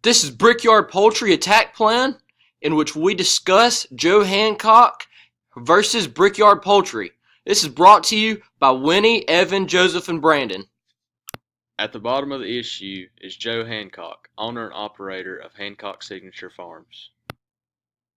This is Brickyard Poultry Attack Plan, in which we discuss Joe Hancock versus Brickyard Poultry. This is brought to you by Winnie, Evan, Joseph, and Brandon. At the bottom of the issue is Joe Hancock, owner and operator of Hancock Signature Farms.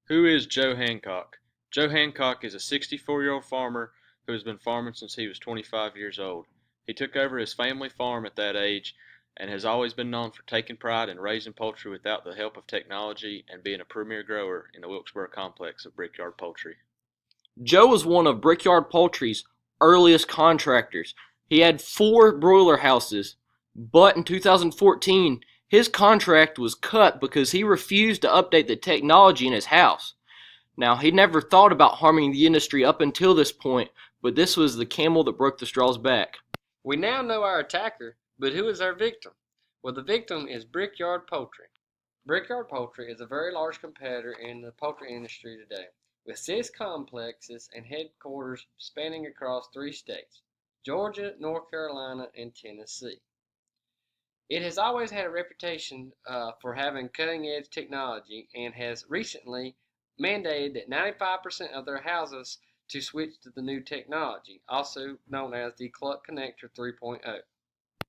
Who is Joe Hancock? Joe Hancock is a 64-year-old farmer who has been farming since he was 25 years old. He took over his family farm at that age and has always been known for taking pride in raising poultry without the help of technology and being a premier grower in the Wilkesboro complex of Brickyard Poultry. Joe was one of Brickyard Poultry's earliest contractors. He had 4 broiler houses, but in 2014, his contract was cut because he refused to update the technology in his house. Now, he never thought about harming the industry up until this point, but this was the camel that broke the straw's back. We now know our attacker, but who is our victim? Well, the victim is Brickyard Poultry. Brickyard Poultry is a very large competitor in the poultry industry today, with 6 complexes and headquarters spanning across 3 states, Georgia, North Carolina, and Tennessee. It has always had a reputation for having cutting-edge technology and has recently mandated that 95% of their houses to switch to the new technology, also known as the Cluck Connector 3.0.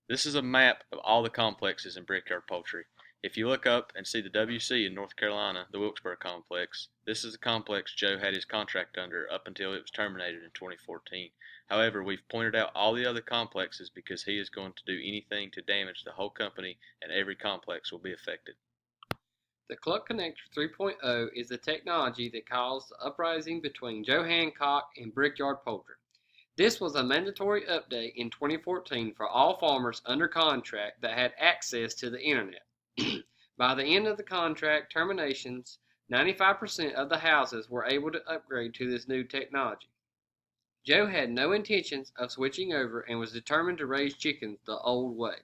This is a map of all the complexes in Brickyard Poultry. If you look up and see the WC in North Carolina, the Wilkesboro complex, this is the complex Joe had his contract under up until it was terminated in 2014. However, we've pointed out all the other complexes because he is going to do anything to damage the whole company, and every complex will be affected. The Cluck Connector 3.0 is the technology that caused the uprising between Joe Hancock and Brickyard Poultry. This was a mandatory update in 2014 for all farmers under contract that had access to the internet. By the end of the contract terminations, 95% of the houses were able to upgrade to this new technology. Joe had no intentions of switching over and was determined to raise chickens the old way.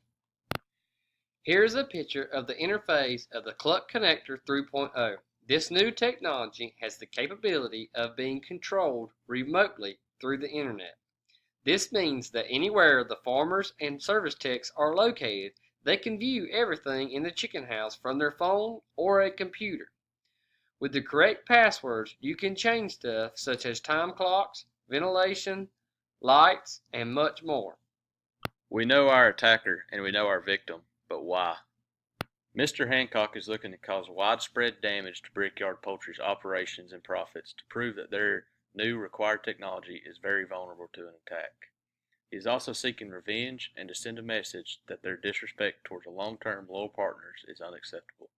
Here is a picture of the interface of the Cluck Connector 3.0. This new technology has the capability of being controlled remotely through the internet. This means that anywhere the farmers and service techs are located, they can view everything in the chicken house from their phone or a computer. With the correct passwords, you can change stuff such as time clocks, ventilation, lights, and much more. We know our attacker and we know our victim, but why? Mr. Hancock is looking to cause widespread damage to Brickyard Poultry's operations and profits to prove that their new required technology is very vulnerable to an attack. He is also seeking revenge and to send a message that their disrespect towards a long-term loyal partners is unacceptable.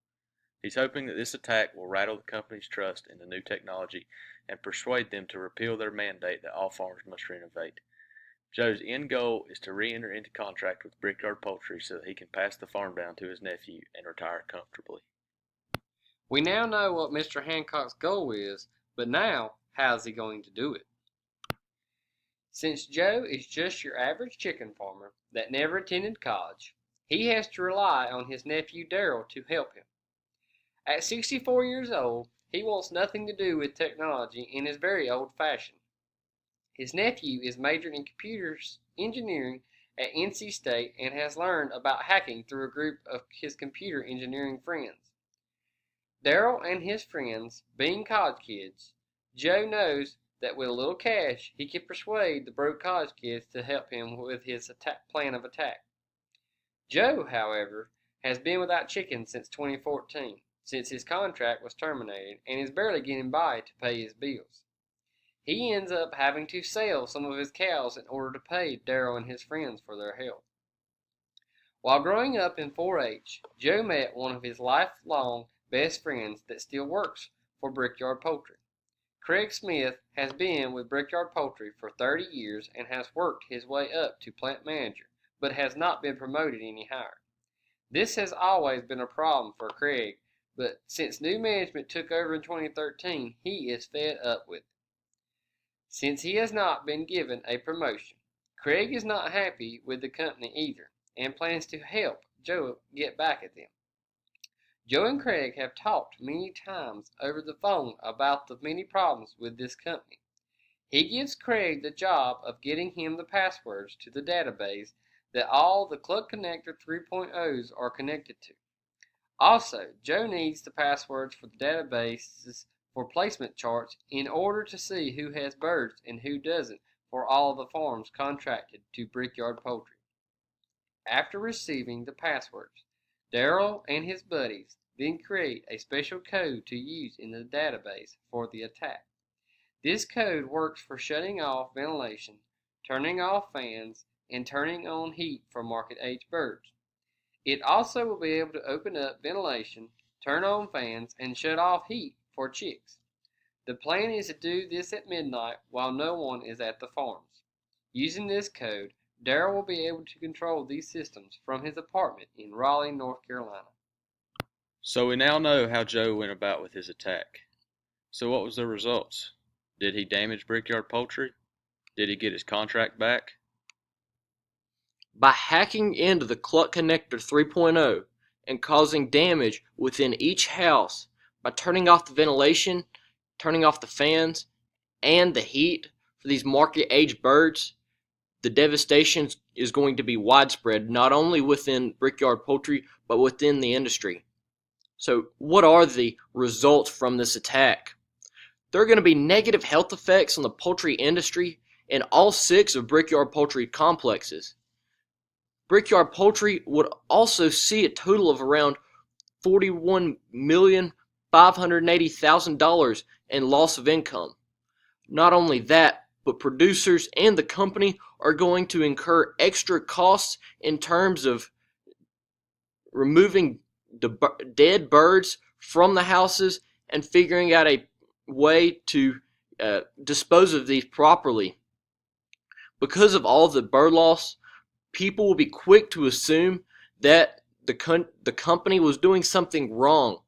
He's hoping that this attack will rattle the company's trust in the new technology and persuade them to repeal their mandate that all farmers must renovate. Joe's end goal is to re-enter into contract with Brickyard Poultry so that he can pass the farm down to his nephew and retire comfortably. We now know what Mr. Hancock's goal is, but now, how is he going to do it? Since Joe is just your average chicken farmer that never attended college, he has to rely on his nephew Daryl to help him. At 64 years old, he wants nothing to do with technology and is very old-fashioned. His nephew is majoring in computers engineering at NC State and has learned about hacking through a group of his computer engineering friends. Daryl and his friends, being college kids, Joe knows that with a little cash, he can persuade the broke college kids to help him with his plan of attack. Joe, however, has been without chickens since 2014, since his contract was terminated, and is barely getting by to pay his bills. He ends up having to sell some of his cows in order to pay Daryl and his friends for their help. While growing up in 4-H, Joe met one of his lifelong best friends that still works for Brickyard Poultry. Craig Smith has been with Brickyard Poultry for 30 years and has worked his way up to plant manager, but has not been promoted any higher. This has always been a problem for Craig, but since new management took over in 2013, he is fed up with it. Since he has not been given a promotion, Craig is not happy with the company either, and plans to help Joe get back at them. Joe and Craig have talked many times over the phone about the many problems with this company. He gives Craig the job of getting him the passwords to the database that all the Cluck Connector 3.0s are connected to. Also, Joe needs the passwords for the databases for placement charts in order to see who has birds and who doesn't for all the farms contracted to Brickyard Poultry. After receiving the passwords, Darrell and his buddies then create a special code to use in the database for the attack. This code works for shutting off ventilation, turning off fans, and turning on heat for market-age birds. It also will be able to open up ventilation, turn on fans, and shut off heat for chicks. The plan is to do this at midnight while no one is at the farms. Using this code, Darrell will be able to control these systems from his apartment in Raleigh, North Carolina. So we now know how Joe went about with his attack. So what was the results? Did he damage Brickyard Poultry? Did he get his contract back? By hacking into the Cluck Connector 3.0 and causing damage within each house, by turning off the ventilation, turning off the fans, and the heat for these market-age birds, the devastation is going to be widespread, not only within Brickyard Poultry, but within the industry. So what are the results from this attack? There are going to be negative health effects on the poultry industry in all 6 of Brickyard Poultry complexes. Brickyard Poultry would also see a total of around $41,580,000 in loss of income. Not only that, but producers and the company are going to incur extra costs in terms of removing the dead birds from the houses and figuring out a way to dispose of these properly. Because of all the bird loss, people will be quick to assume that the company was doing something wrong.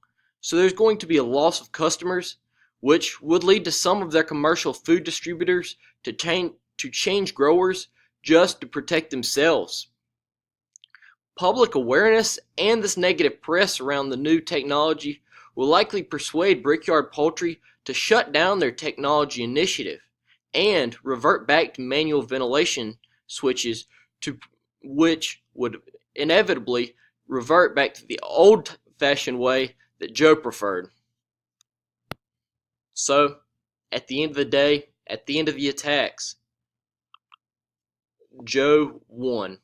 So there's going to be a loss of customers, which would lead to some of their commercial food distributors to change growers just to protect themselves. Public awareness and this negative press around the new technology will likely persuade Brickyard Poultry to shut down their technology initiative and revert back to manual ventilation switches, which would inevitably revert back to the old-fashioned way that Joe preferred. So, at the end of the day, at the end of the attacks, Joe won.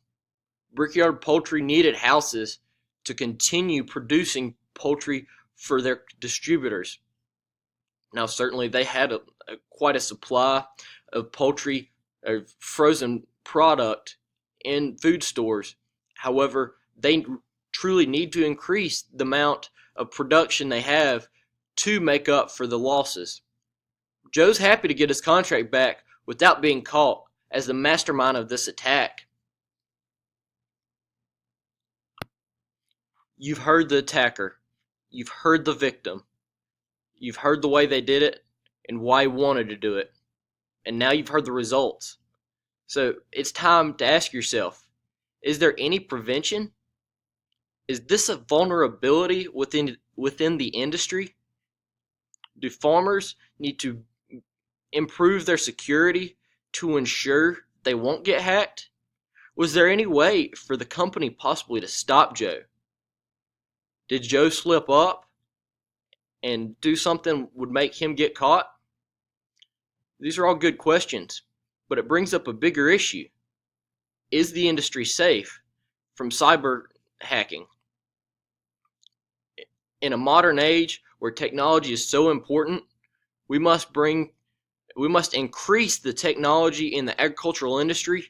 Brickyard Poultry needed houses to continue producing poultry for their distributors. Now, certainly they had quite a supply of poultry, frozen product in food stores. However, they truly need to increase the amount of production they have to make up for the losses. Joe's happy to get his contract back without being caught as the mastermind of this attack. You've heard the attacker. You've heard the victim. You've heard the way they did it and why he wanted to do it. And now you've heard the results. So it's time to ask yourself, is there any prevention? Is this a vulnerability within the industry? Do farmers need to improve their security to ensure they won't get hacked? Was there any way for the company possibly to stop Joe? Did Joe slip up and do something would make him get caught? These are all good questions, but it brings up a bigger issue. Is the industry safe from cyber hacking? In a modern age where technology is so important, we must increase the technology in the agricultural industry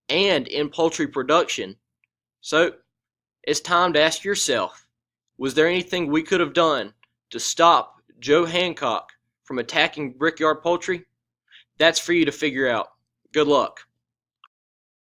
and in poultry production. So, it's time to ask yourself, was there anything we could have done to stop Joe Hancock from attacking Brickyard Poultry? That's for you to figure out. Good luck.